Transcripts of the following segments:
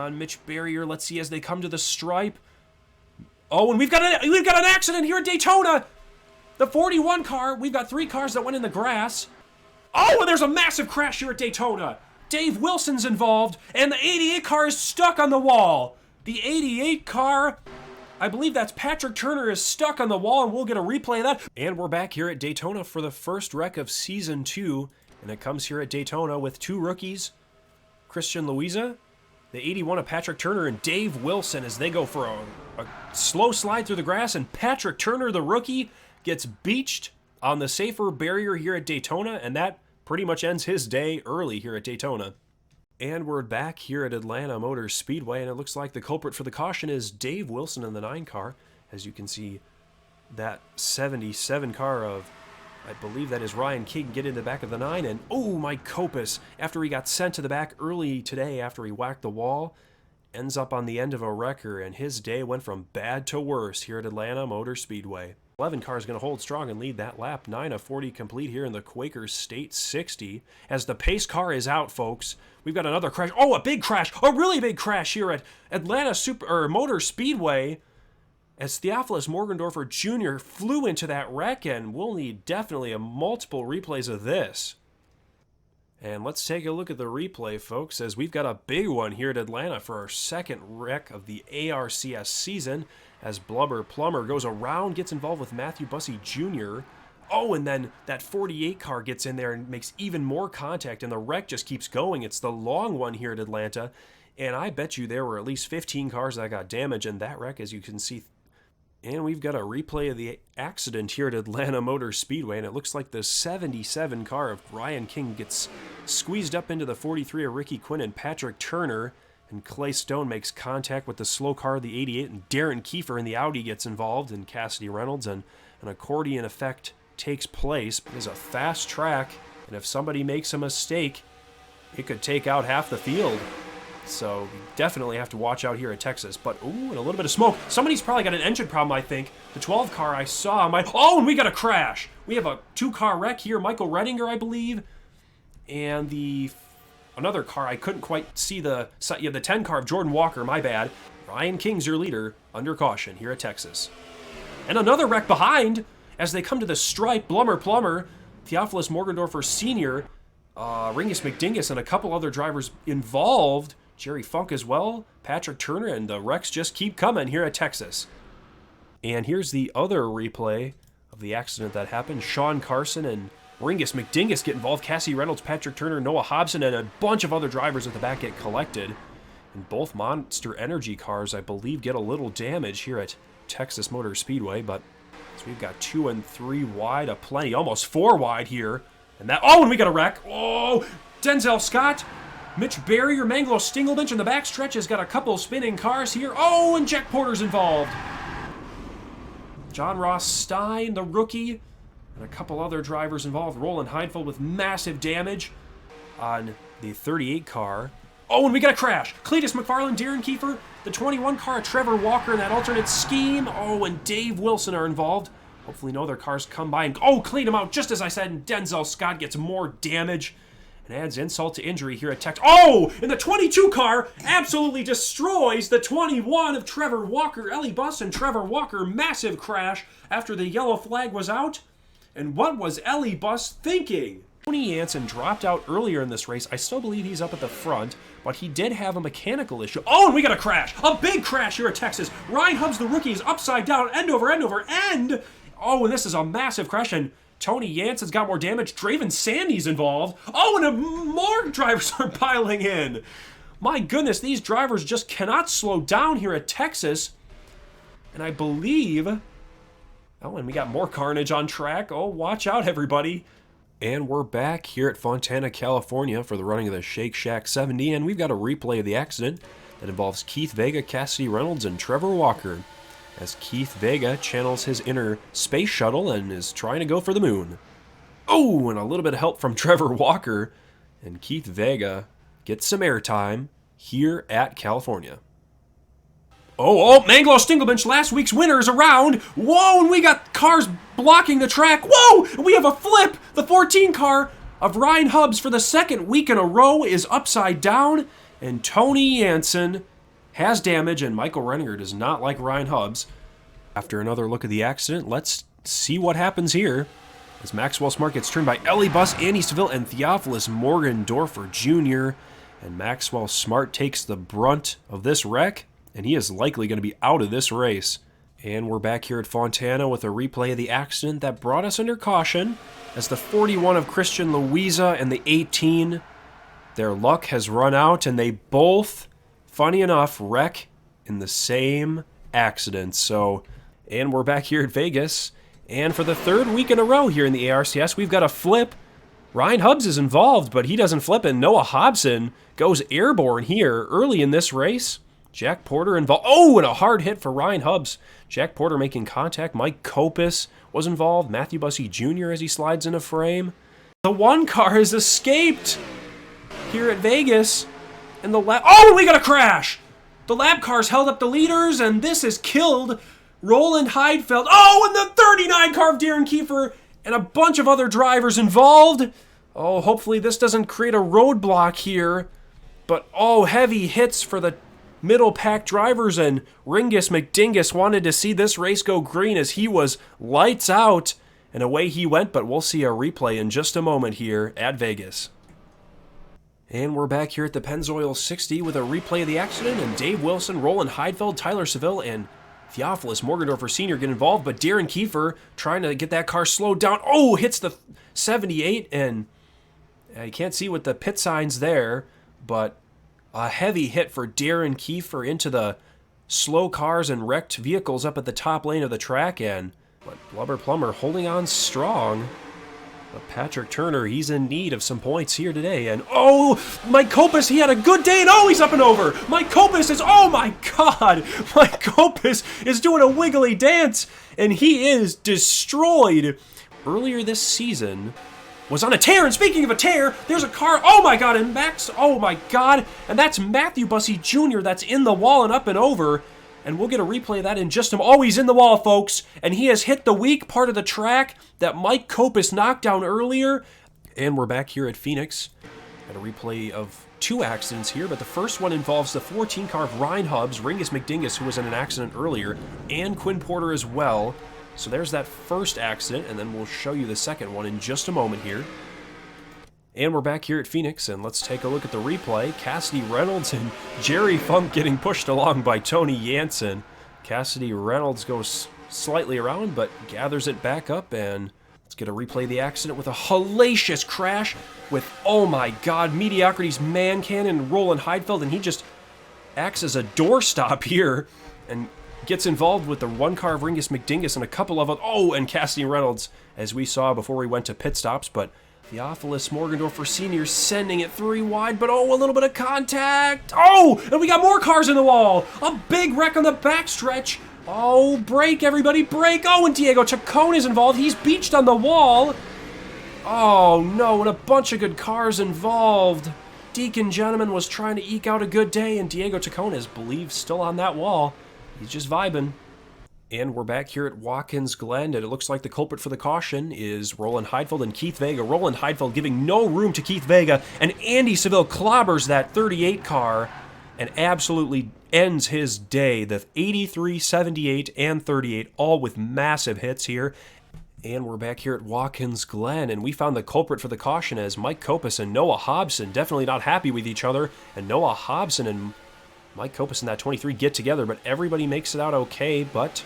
on, Mitch Barrier. Let's see as they come to the stripe. Oh, and we've got an accident here at Daytona. The 41 car, we've got 3 cars that went in the grass. Oh, and there's a massive crash here at Daytona. Dave Wilson's involved, and the 88 car is stuck on the wall. The 88 car, I believe that's Patrick Turner, is stuck on the wall, and we'll get a replay of that. And we're back here at Daytona for the first wreck of Season 2, and it comes here at Daytona with 2 rookies, Christian Louisa, the 81 of Patrick Turner, and Dave Wilson as they go for a slow slide through the grass, and Patrick Turner, the rookie, gets beached on the safer barrier here at Daytona, and that pretty much ends his day early here at Daytona. And we're back here at Atlanta Motor Speedway, and it looks like the culprit for the caution is Dave Wilson in the 9 car. As you can see, that 77 car of, I believe that is Ryan King, get in the back of the 9, and oh, Mike Kopis, after he got sent to the back early today after he whacked the wall, ends up on the end of a wrecker, and his day went from bad to worse here at Atlanta Motor Speedway. 11 car is going to hold strong and lead that lap. 9 of 40 complete here in the Quaker State 60. As the pace car is out, folks, we've got another crash. Oh, a big crash, a really big crash here at Atlanta Motor Speedway. As Theophilus Morgendorfer Jr. flew into that wreck, and we'll need definitely a multiple replays of this. And let's take a look at the replay, folks, as we've got a big one here at Atlanta for our second wreck of the ARCS season, as Blubber Plumber goes around, gets involved with Matthew Bussey Jr. Oh, and then that 48 car gets in there and makes even more contact, and the wreck just keeps going. It's the long one here at Atlanta, and I bet you there were at least 15 cars that got damaged in that wreck, as you can see. And we've got a replay of the accident here at Atlanta Motor Speedway, and it looks like the 77 car of Ryan King gets squeezed up into the 43 of Ricky Quinn and Patrick Turner, and Clay Stone makes contact with the slow car of the 88, and Darren Kiefer in the Audi gets involved, and Cassidy Reynolds, and an accordion effect takes place. It is a fast track, and if somebody makes a mistake, it could take out half the field. So you definitely have to watch out here at Texas. But, ooh, and a little bit of smoke. Somebody's probably got an engine problem, I think. The 12 car I saw oh, and we got a crash. We have a 2-car wreck here. Michael Redinger, I believe. And another car, I couldn't quite see the 10 car of Jordan Walker, my bad. Ryan King's your leader, under caution here at Texas. And another wreck behind as they come to the stripe. Blummer Plummer, Theophilus Morgendorfer Sr., Ringus McDingus, and a couple other drivers involved. Jerry Funk as well, Patrick Turner, and the wrecks just keep coming here at Texas. And here's the other replay of the accident that happened. Sean Carson and Ringus McDingus get involved. Cassie Reynolds, Patrick Turner, Noah Hobson, and a bunch of other drivers at the back get collected. And both Monster Energy cars, I believe, get a little damage here at Texas Motor Speedway. But so we've got 2 and 3 wide, aplenty, almost 4 wide here. And and we got a wreck. Oh, Denzel Scott, Mitch Barrier, Manglo Stinglebench in the backstretch has got a couple spinning cars here. Oh, and Jack Porter's involved. John Ross Stein, the rookie, and a couple other drivers involved. Roland Heinfeld with massive damage on the 38 car. Oh, and we got a crash. Cletus McFarland, Darren Kiefer, the 21 car, Trevor Walker in that alternate scheme. Oh, and Dave Wilson are involved. Hopefully no other cars come by and, clean them out just as I said, and Denzel Scott gets more damage and adds insult to injury here at Texas. Oh, and the 22 car absolutely destroys the 21 of Trevor Walker. Ellie Buss and Trevor Walker, massive crash after the yellow flag was out. And what was Ellie Buss thinking? Tony Jansen dropped out earlier in this race. I still believe he's up at the front, but he did have a mechanical issue. Oh, and we got a crash. A big crash here at Texas. Ryan Hubbs, the rookie, is upside down, end over end. Oh, and this is a massive crash, and Tony Jansen's got more damage. Draven Sandy's involved. Oh, and more drivers are piling in. My goodness, these drivers just cannot slow down here at Texas. And I believe... Oh, and we got more carnage on track. Oh, watch out, everybody. And we're back here at Fontana, California for the running of the Shake Shack 70, and we've got a replay of the accident that involves Keith Vega, Cassidy Reynolds, and Trevor Walker, as Keith Vega channels his inner space shuttle and is trying to go for the moon. Oh, and a little bit of help from Trevor Walker, and Keith Vega gets some airtime here at California. Oh, Manglo Stinglebench, last week's winner, is around. Whoa, and we got cars blocking the track. Whoa, and we have a flip. The 14 car of Ryan Hubbs for the second week in a row is upside down, and Tony Jansen has damage, and Michael Renninger does not like Ryan Hubbs. After another look at the accident, let's see what happens here. As Maxwell Smart gets turned by Ellie Buss, Andy Seville, and Theophilus Morgendorfer Jr., and Maxwell Smart takes the brunt of this wreck, and he is likely going to be out of this race. And we're back here at Fontana with a replay of the accident that brought us under caution, as the 41 of Christian Louisa and the 18, their luck has run out, and they both, funny enough, wreck in the same accident. And we're back here at Vegas, and for the third week in a row here in the ARCS, we've got a flip. Ryan Hubbs is involved, but he doesn't flip, and Noah Hobson goes airborne here early in this race. Jack Porter involved. Oh, and a hard hit for Ryan Hubbs. Jack Porter making contact. Mike Kopis was involved. Matthew Bussey Jr. as he slides in a frame. The one car has escaped here at Vegas. And the lab... Oh, we got a crash! The lab cars held up the leaders, and this has killed Roland Heidfeld. Oh, and the 39 car of Darren Kiefer and a bunch of other drivers involved. Oh, hopefully this doesn't create a roadblock here. But, oh, heavy hits for the middle pack drivers, and Ringus McDingus wanted to see this race go green as he was lights out, and away he went, but we'll see a replay in just a moment here at Vegas. And we're back here at the Pennzoil 60 with a replay of the accident, and Dave Wilson, Roland Heidfeld, Tyler Seville, and Theophilus Morgendorfer Sr. get involved, but Darren Kiefer trying to get that car slowed down. Oh, hits the 78, and you can't see with the pit signs there, but a heavy hit for Darren Kiefer into the slow cars and wrecked vehicles up at the top lane of the track, and but Blubber Plumber holding on strong. But Patrick Turner, he's in need of some points here today, and oh, Mike Kopis, he had a good day, and oh, he's up and over. Mike Kopis is, oh my God, Mike Kopis is doing a wiggly dance, and he is destroyed. Earlier this season was on a tear, and speaking of a tear, there's a car, oh my God, and Max, oh my God, and that's Matthew Bussey Jr. that's in the wall and up and over, and we'll get a replay of that in just a moment. Oh, he's in the wall, folks, and he has hit the weak part of the track that Mike Kopis knocked down earlier, and we're back here at Phoenix at a replay of two accidents here, but the first one involves the 14 car of Ryan Hubbs, Ringus McDingus, who was in an accident earlier, and Quinn Porter as well. So there's that first accident, and then we'll show you the second one in just a moment here. And we're back here at Phoenix, and let's take a look at the replay. Cassidy Reynolds and Jerry Funk getting pushed along by Tony Jansen. Cassidy Reynolds goes slightly around, but gathers it back up, and let's get a replay of the accident with a hellacious crash with, oh my God, Mediocrity's man cannon, Roland Heidfeld, and he just acts as a doorstop here, and gets involved with the one car of Ringus McDingus and a couple of them. Oh, and Cassidy Reynolds, as we saw before we went to pit stops, but Theophilus Morgendorfer Sr. sending it 3 wide, but oh, a little bit of contact. Oh, and we got more cars in the wall. A big wreck on the backstretch. Oh, brake, everybody, brake. Oh, and Diego Chacon is involved. He's beached on the wall. Oh, no, and a bunch of good cars involved. Deacon Gentleman was trying to eke out a good day, and Diego Chacon is believed still on that wall. He's just vibing. And we're back here at Watkins Glen, and it looks like the culprit for the caution is Roland Heidfeld and Keith Vega. Roland Heidfeld giving no room to Keith Vega, and Andy Seville clobbers that 38 car and absolutely ends his day. The 83, 78, and 38, all with massive hits here. And we're back here at Watkins Glen, and we found the culprit for the caution as Mike Kopis and Noah Hobson, definitely not happy with each other, and Noah Hobson and Mike Kopis in that 23 get together, but everybody makes it out okay, but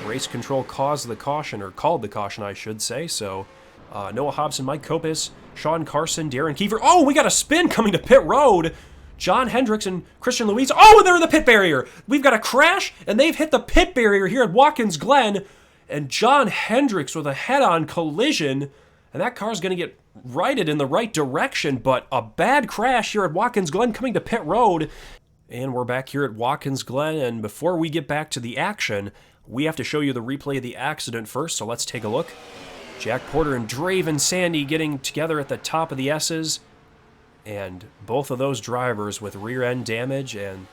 race control caused the caution, or called the caution, I should say, so Noah Hobson, Mike Kopis, Sean Carson, Darren Kiefer. Oh, we got a spin coming to pit road. John Hendricks and Christian Louise. Oh, and they're in the pit barrier. We've got a crash, and they've hit the pit barrier here at Watkins Glen, and John Hendricks with a head-on collision, and that car's going to get righted in the right direction, but a bad crash here at Watkins Glen coming to pit road. And we're back here at Watkins Glen, and before we get back to the action, we have to show you the replay of the accident first, so let's take a look. Jack Porter and Draven Sandy getting together at the top of the S's, and both of those drivers with rear end damage, and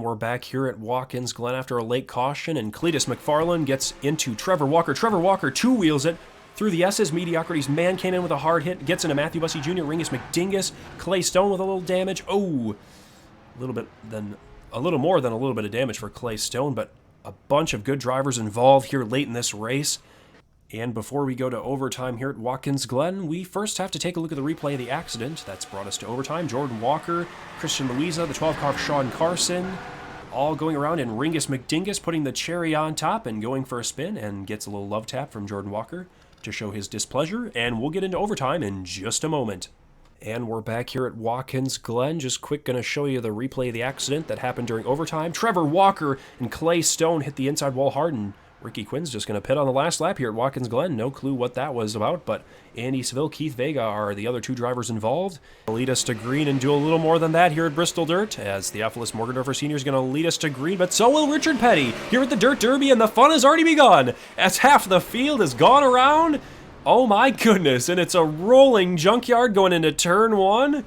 we're back here at Watkins Glen after a late caution, and Cletus McFarland gets into Trevor Walker. Trevor Walker two-wheels it through the S's. Mediocrity's man cannon with a hard hit, gets into Matthew Bussey Jr., Ringus McDingus, Clay Stone with a little damage. Oh, a little more than a little bit of damage for Clay Stone, but a bunch of good drivers involved here late in this race. And before we go to overtime here at Watkins Glen, we first have to take a look at the replay of the accident that's brought us to overtime. Jordan Walker, Christian Louisa, the 12 car of Sean Carson, all going around, and Ringus McDingus putting the cherry on top and going for a spin, and gets a little love tap from Jordan Walker to show his displeasure, and we'll get into overtime in just a moment. And we're back here at Watkins Glen. Just quick, going to show you the replay of the accident that happened during overtime. Trevor Walker and Clay Stone hit the inside wall hard, and Ricky Quinn's just going to pit on the last lap here at Watkins Glen. No clue what that was about, but Andy Seville, Keith Vega are the other two drivers involved. They'll lead us to green and do a little more than that here at Bristol Dirt, as Theophilus Morgendorfer Sr. is going to lead us to green, but so will Richard Petty here at the Dirt Derby, and the fun has already begun as half the field has gone around. Oh my goodness, and it's a rolling junkyard going into turn one.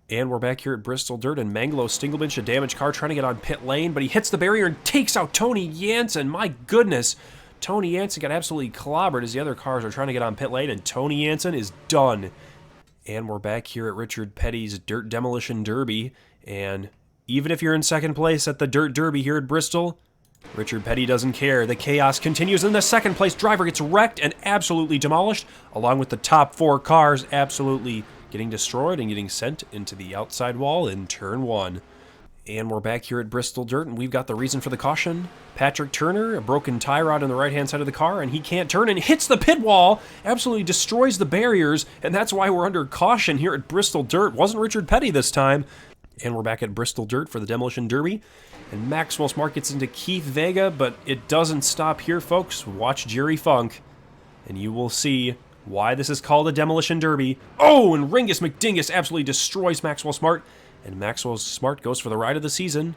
And we're back here at Bristol Dirt, and Manglo Stinglebinch, a damaged car, trying to get on pit lane, but he hits the barrier and takes out Tony Jansen. My goodness, Tony Jansen got absolutely clobbered as the other cars are trying to get on pit lane, and Tony Jansen is done. And we're back here at Richard Petty's Dirt Demolition Derby, and even if you're in second place at the Dirt Derby here at Bristol, Richard Petty doesn't care. The chaos continues, and the second place driver gets wrecked and absolutely demolished, along with the top four cars absolutely getting destroyed and getting sent into the outside wall in turn one. And we're back here at Bristol Dirt, and we've got the reason for the caution. Patrick Turner, a broken tie rod on the right-hand side of the car, and he can't turn and hits the pit wall, absolutely destroys the barriers, and that's why we're under caution here at Bristol Dirt. Wasn't Richard Petty this time. And we're back at Bristol Dirt for the Demolition Derby. And Maxwell Smart gets into Keith Vega, but it doesn't stop here, folks. Watch Jerry Funk, and you will see why this is called a Demolition Derby. Oh, and Ringus McDingus absolutely destroys Maxwell Smart, and Maxwell Smart goes for the ride of the season.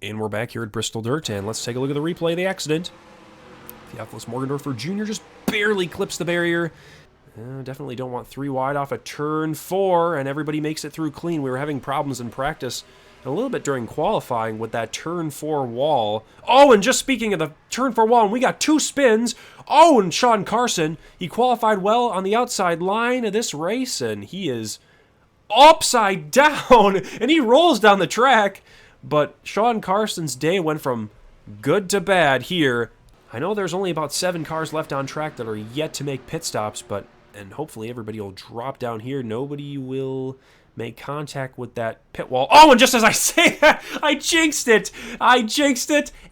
And we're back here at Bristol Dirt, and let's take a look at the replay of the accident. Theophilus Morgendorfer Jr. just barely clips the barrier. Definitely don't want three wide off a turn four, and everybody makes it through clean. We were having problems in practice and a little bit during qualifying with that turn four wall. Oh, and just speaking of the turn four wall, and we got two spins. Oh, and Sean Carson, he qualified well on the outside line of this race, and he is upside down, and he rolls down the track. But Sean Carson's day went from good to bad here. I know there's only about 7 cars left on track that are yet to make pit stops, and hopefully everybody will drop down here. Nobody will make contact with that pit wall. Oh, and just as I say that, I jinxed it.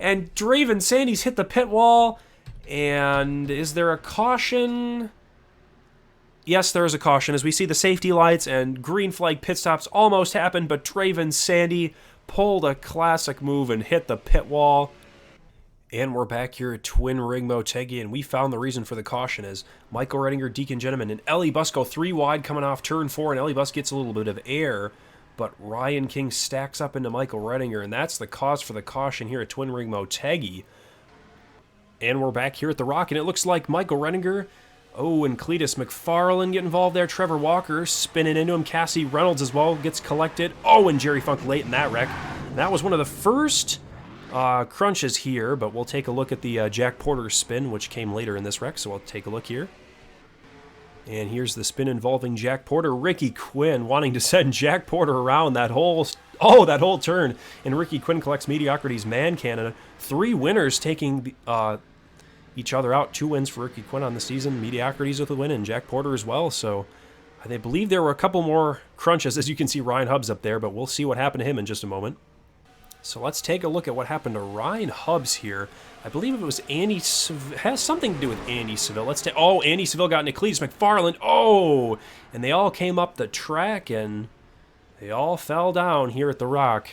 And Draven Sandys hit the pit wall. And is there a caution? Yes, there is a caution. As we see the safety lights and green flag pit stops almost happened, but Draven Sandy pulled a classic move and hit the pit wall. And we're back here at Twin Ring Motegi, and we found the reason for the caution as Michael Redinger, Deacon Gentleman, and Ellie Bus go 3 wide coming off turn 4, and Ellie Bus gets a little bit of air, but Ryan King stacks up into Michael Redinger, and that's the cause for the caution here at Twin Ring Motegi. And we're back here at the Rock, and it looks like Michael Redinger, and Cletus McFarlane get involved there. Trevor Walker spinning into him. Cassie Reynolds as well gets collected. And Jerry Funk late in that wreck. And that was one of the first crunches here, but we'll take a look at the Jack Porter spin, which came later in this wreck, so we'll take a look here. And here's the spin involving Jack Porter. Ricky Quinn wanting to send Jack Porter around that whole turn, and Ricky Quinn collects Mediocrity's Man Cannon. 3 winners taking each other out. 2 wins for Ricky Quinn on the season. Mediocrity's with a win, and Jack Porter as well, so I believe there were a couple more crunches. As you can see, Ryan Hubbs up there, but we'll see what happened to him in just a moment. So let's take a look at what happened to Ryan Hubbs here. I believe it was Andy Seville. Has something to do with Andy Seville. Andy Seville got into Cletus McFarlane. And they all came up the track, and they all fell down here at the Rock.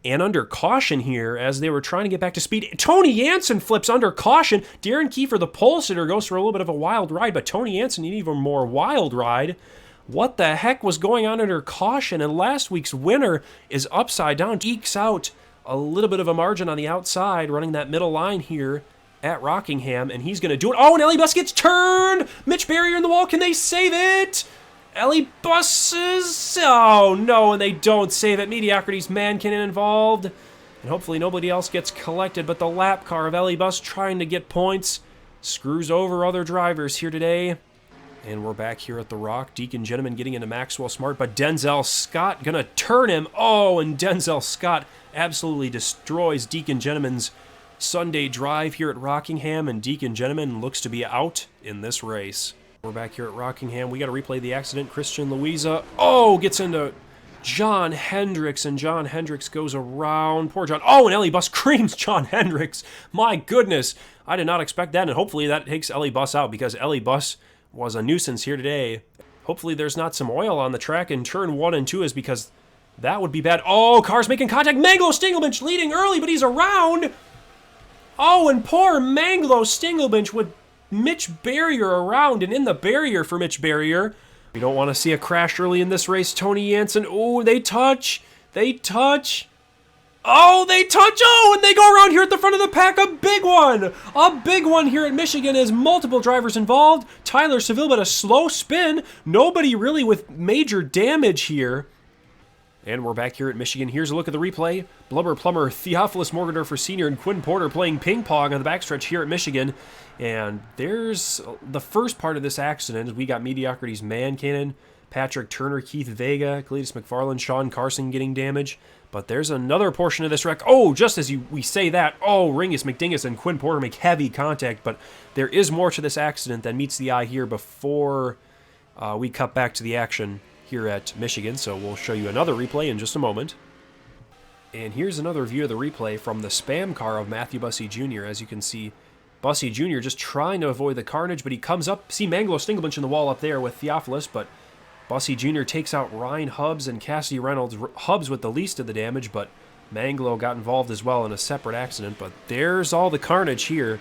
And under caution here, as they were trying to get back to speed, Tony Jansen flips under caution. Darren Kiefer, the pole sitter, goes for a little bit of a wild ride, but Tony Jansen, an even more wild ride. What the heck was going on under caution? And last week's winner is upside down, ekes out a little bit of a margin on the outside, running that middle line here at Rockingham, and he's going to do it. And Ellie Bus gets turned! Mitch Barrier in the wall, can they save it? Ellie Buses, no, and they don't save it. Mediocrity's Man Cannon involved, and hopefully nobody else gets collected, but the lap car of Ellie Bus trying to get points screws over other drivers here today. And we're back here at the Rock. Deacon Gentleman getting into Maxwell Smart, but Denzel Scott gonna turn him. Oh, and Denzel Scott absolutely destroys Deacon Gentleman's Sunday drive here at Rockingham, and Deacon Gentleman looks to be out in this race. We're back here at Rockingham. We got to replay the accident. Christian Louisa, gets into John Hendricks, and John Hendricks goes around. Poor John. Oh, and Ellie Bus creams John Hendricks. My goodness. I did not expect that, and hopefully that takes Ellie Bus out, because Ellie Bus was a nuisance here today. Hopefully there's not some oil on the track in turn 1 and 2, is because that would be bad. Oh, cars making contact. Manglo Stinglebench leading early, but he's around. Oh, and poor Manglo Stinglebench with Mitch Barrier around, and in the barrier for Mitch Barrier. We don't want to see a crash early in this race. Tony Jansen, oh, they touch. They touch. Oh, they touch. Oh, and they go around here at the front of the pack. A big one. A big one here at Michigan as multiple drivers involved. Tyler Seville, but a slow spin. Nobody really with major damage here. And we're back here at Michigan. Here's a look at the replay. Blubber Plumber, Theophilus Morgendorfer Sr. and Quinn Porter playing ping pong on the backstretch here at Michigan. And there's the first part of this accident. We got Mediocrity's Man Cannon, Patrick Turner, Keith Vega, Cletus McFarland, Sean Carson getting damage. But there's another portion of this wreck. Oh, just as we say that, Ringus McDingus and Quinn Porter make heavy contact. But there is more to this accident than meets the eye here before we cut back to the action here at Michigan. So we'll show you another replay in just a moment. And here's another view of the replay from the spam car of Matthew Bussey Jr. As you can see, Bussey Jr. just trying to avoid the carnage, but he comes up. See Manglo Stinglebench in the wall up there with Theophilus, but Bussey Jr. takes out Ryan Hubbs and Cassidy Reynolds. Hubbs with the least of the damage, but Manglo got involved as well in a separate accident. But there's all the carnage here.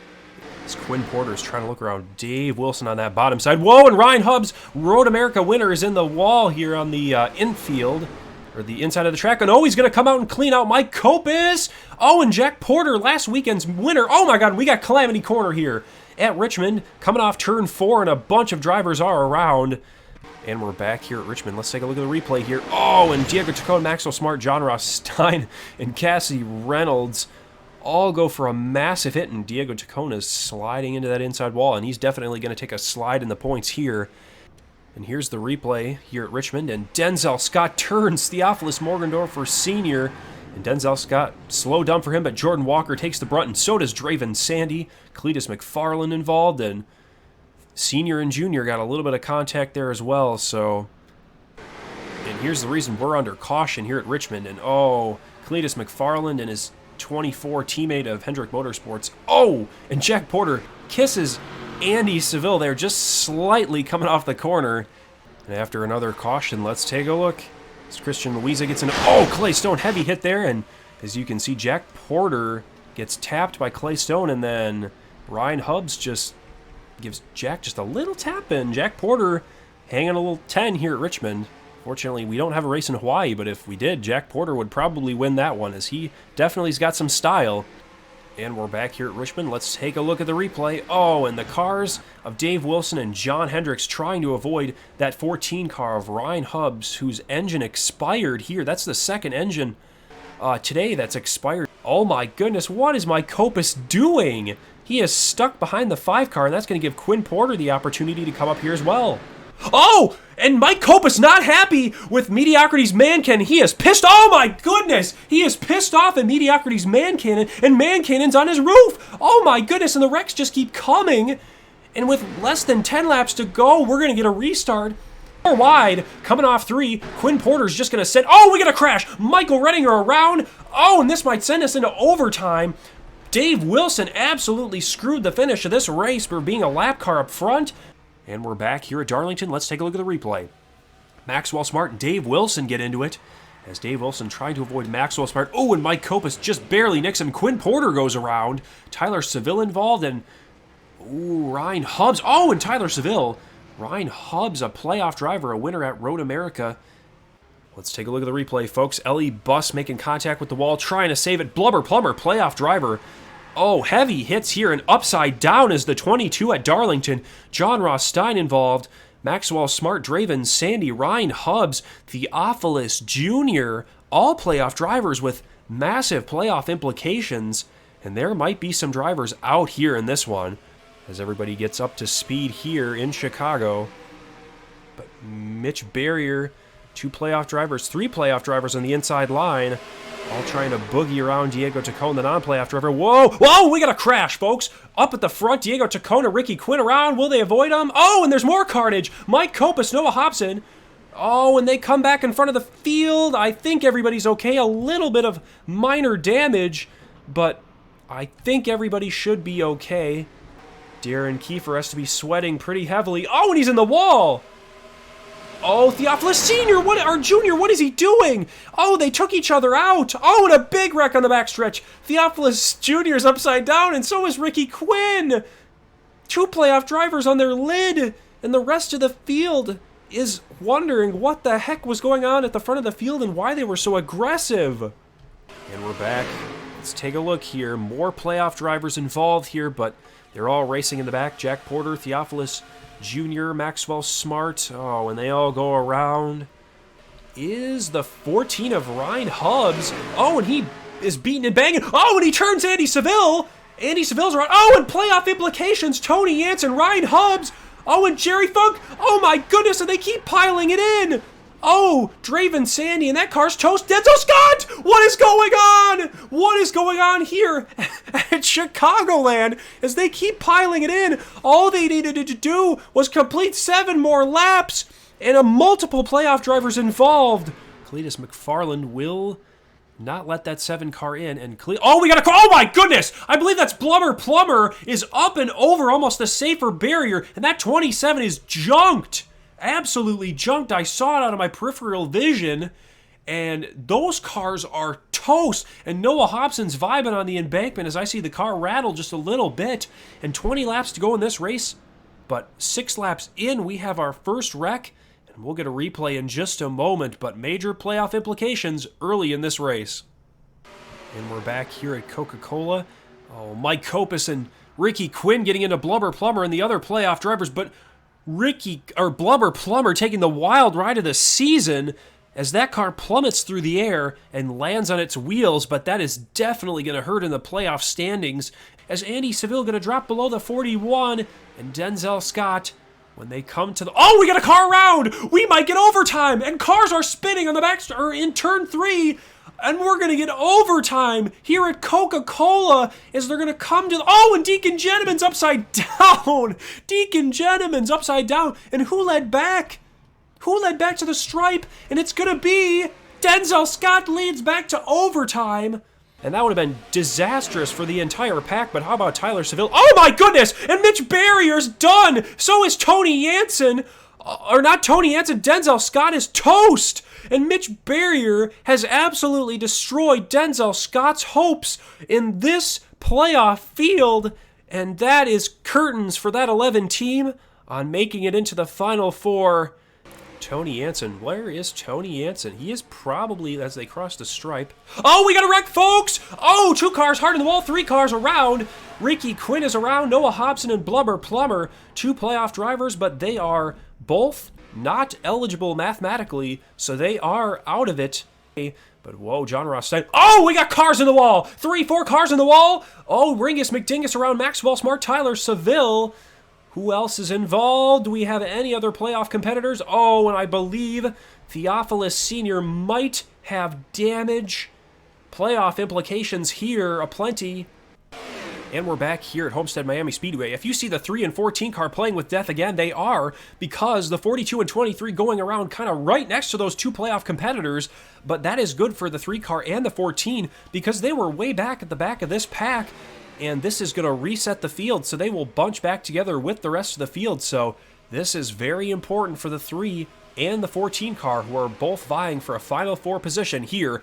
As Quinn Porter is trying to look around. Dave Wilson on that bottom side. Whoa, and Ryan Hubbs, Road America winner, is in the wall here on the infield, or the inside of the track. And he's going to come out and clean out Mike Copus. Oh, and Jack Porter, last weekend's winner. Oh my God, we got Calamity Corner here at Richmond, coming off turn 4, and a bunch of drivers are around. And we're back here at Richmond. Let's take a look at the replay here. Oh, and Diego Chacon, Maxwell Smart, John Ross Stein, and Cassidy Reynolds all go for a massive hit, and Diego Chacon is sliding into that inside wall, and he's definitely going to take a slide in the points here. And here's the replay here at Richmond, and Denzel Scott turns Theophilus Morgendorfer Sr., and Denzel Scott, slow dump for him, but Jordan Walker takes the brunt, and so does Draven Sandy. Cletus McFarland involved, and Senior and Junior got a little bit of contact there as well, so... And here's the reason we're under caution here at Richmond, and Cletus McFarland and his 24 teammate of Hendrick Motorsports. And Jack Porter kisses Andy Seville there, just slightly coming off the corner. And after another caution, let's take a look. As Christian Louisa gets into... Clay Stone, heavy hit there, and as you can see, Jack Porter gets tapped by Clay Stone, and then Ryan Hubbs just gives Jack just a little tap in. Jack Porter hanging a little 10 here at Richmond. Fortunately, we don't have a race in Hawaii, but if we did, Jack Porter would probably win that one, as he definitely's got some style. And we're back here at Richmond. Let's take a look at the replay. And the cars of Dave Wilson and John Hendricks trying to avoid that 14 car of Ryan Hubbs, whose engine expired here. That's the second engine today that's expired. Oh my goodness, what is Mike Copus doing? He is stuck behind the 5 car, and that's going to give Quinn Porter the opportunity to come up here as well. And Mike Copus not happy with Mediocrity's Man Cannon. He is pissed. Oh my goodness! He is pissed off at Mediocrity's Man Cannon, and Man Cannon's on his roof. Oh my goodness, and the wrecks just keep coming. And with less than 10 laps to go, we're going to get a restart. Wide, coming off 3, Quinn Porter's just going to send... we get a crash! Michael Reddinger around. And this might send us into overtime. Dave Wilson absolutely screwed the finish of this race for being a lap car up front. And we're back here at Darlington. Let's take a look at the replay. Maxwell Smart and Dave Wilson get into it, as Dave Wilson trying to avoid Maxwell Smart. And Mike Copus just barely nicks him. Quinn Porter goes around. Tyler Seville involved, and Ryan Hubbs. And Tyler Seville. Ryan Hubbs, a playoff driver, a winner at Road America. Let's take a look at the replay, folks. Ellie Bus making contact with the wall, trying to save it. Blubber Plumber, playoff driver. Heavy hits here, and upside down is the 22 at Darlington. John Ross Stein involved. Maxwell Smart, Draven Sandy, Ryan Hubbs, Theophilus Jr., all playoff drivers with massive playoff implications. And there might be some drivers out here in this one, as everybody gets up to speed here in Chicago. Mitch Barrier, 2 playoff drivers, 3 playoff drivers on the inside line, all trying to boogie around Diego Tacone, the non-playoff driver. Whoa! Whoa! We got a crash, folks! Up at the front, Diego Tacone and Ricky Quinn around. Will they avoid him? Oh, and there's more carnage! Mike Kopis, Noah Hobson. Oh, and they come back in front of the field. I think everybody's okay. A little bit of minor damage, but I think everybody should be okay. Darren Kiefer has to be sweating pretty heavily. Oh, and he's in the wall! Oh, Theophilus Sr., or Jr., what is he doing? Oh, they took each other out. Oh, and a big wreck on the backstretch. Theophilus Jr. is upside down, and so is Ricky Quinn. 2 playoff drivers on their lid, and the rest of the field is wondering what the heck was going on at the front of the field and why they were so aggressive. And we're back. Let's take a look here. More playoff drivers involved here, but they're all racing in the back. Jack Porter, Theophilus Jr., Maxwell Smart. Oh, and they all go around. Is the 14 of Ryan Hubbs. Oh, and he is beating and banging. Oh, and he turns Andy Seville. Andy Seville's around. Oh, and playoff implications. Tony Jansen, Ryan Hubbs. Oh, and Jerry Funk. Oh, my goodness, and they keep piling it in. Oh, Draven Sandy, and that car's toast. Denzel Scott! What is going on? What is going on here at Chicagoland as they keep piling it in? All they needed to do was complete 7 more laps and a multiple playoff drivers involved. Cletus McFarland will not let that 7 car in. And oh, we got a car. Oh, my goodness. I believe that's Blubber Plumber is up and over almost the safer barrier, and that 27 is junked. Absolutely junked. I saw it out of my peripheral vision, and those cars are toast. And Noah Hobson's vibing on the embankment as I see the car rattle just a little bit. And 20 laps to go in this race, but 6 laps in, we have our first wreck, and we'll get a replay in just a moment, but major playoff implications early in this race. And we're back here at Coca-Cola. Oh, Mike Kopis and Ricky Quinn getting into Blubber Plumber and the other playoff drivers, but Blubber Plumber taking the wild ride of the season as that car plummets through the air and lands on its wheels, but that is definitely going to hurt in the playoff standings as Andy Seville going to drop below the 41, and Denzel Scott, when they come to the... Oh, we got a car around! We might get overtime, and cars are spinning on the back in turn 3, and we're going to get overtime here at Coca-Cola as they're going to come to... Oh, and Deacon Gentleman's upside down! Deacon Gentleman's upside down. And who led back? Who led back to the stripe? And it's going to be Denzel Scott leads back to overtime. And that would have been disastrous for the entire pack, but how about Tyler Seville? Oh, my goodness! And Mitch Barrier's done! So is Tony Jansen. Or not Tony Jansen, Denzel Scott is toast! And Mitch Barrier has absolutely destroyed Denzel Scott's hopes in this playoff field. And that is curtains for that 11 team on making it into the Final Four. Tony Jansen, where is Tony Jansen? He is probably, as they cross the stripe. Oh, we got a wreck, folks! Oh, 2 cars hard in the wall, 3 cars around. Ricky Quinn is around, Noah Hobson and Blubber Plumber, 2 playoff drivers, but they are both not eligible mathematically, so they are out of it. But whoa, John Ross Stein. Oh, we got cars in the wall! 3-4 cars in the wall! Oh, Ringus McDingus around Maxwell Smart, Tyler Seville. Who else is involved? Do we have any other playoff competitors? Oh, and I believe Theophilus Sr. might have damage. Playoff implications here aplenty. And we're back here at Homestead Miami Speedway. If you see the 3 and 14 car playing with death again, they are, because the 42 and 23 going around kind of right next to those 2 playoff competitors, but that is good for the 3 car and the 14 because they were way back at the back of this pack, and this is going to reset the field, so they will bunch back together with the rest of the field. So this is very important for the 3 and the 14 car, who are both vying for a Final Four position here.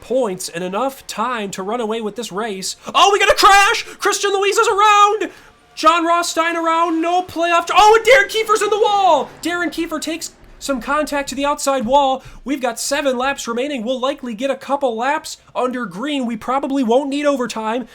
Points and enough time to run away with this race. Oh, we got a crash! Christian Louise is around! John Rothstein around, no playoff. Oh, and Darren Kiefer's in the wall! Darren Kiefer takes some contact to the outside wall. We've got 7 laps remaining. We'll likely get a couple laps under green. We probably won't need overtime.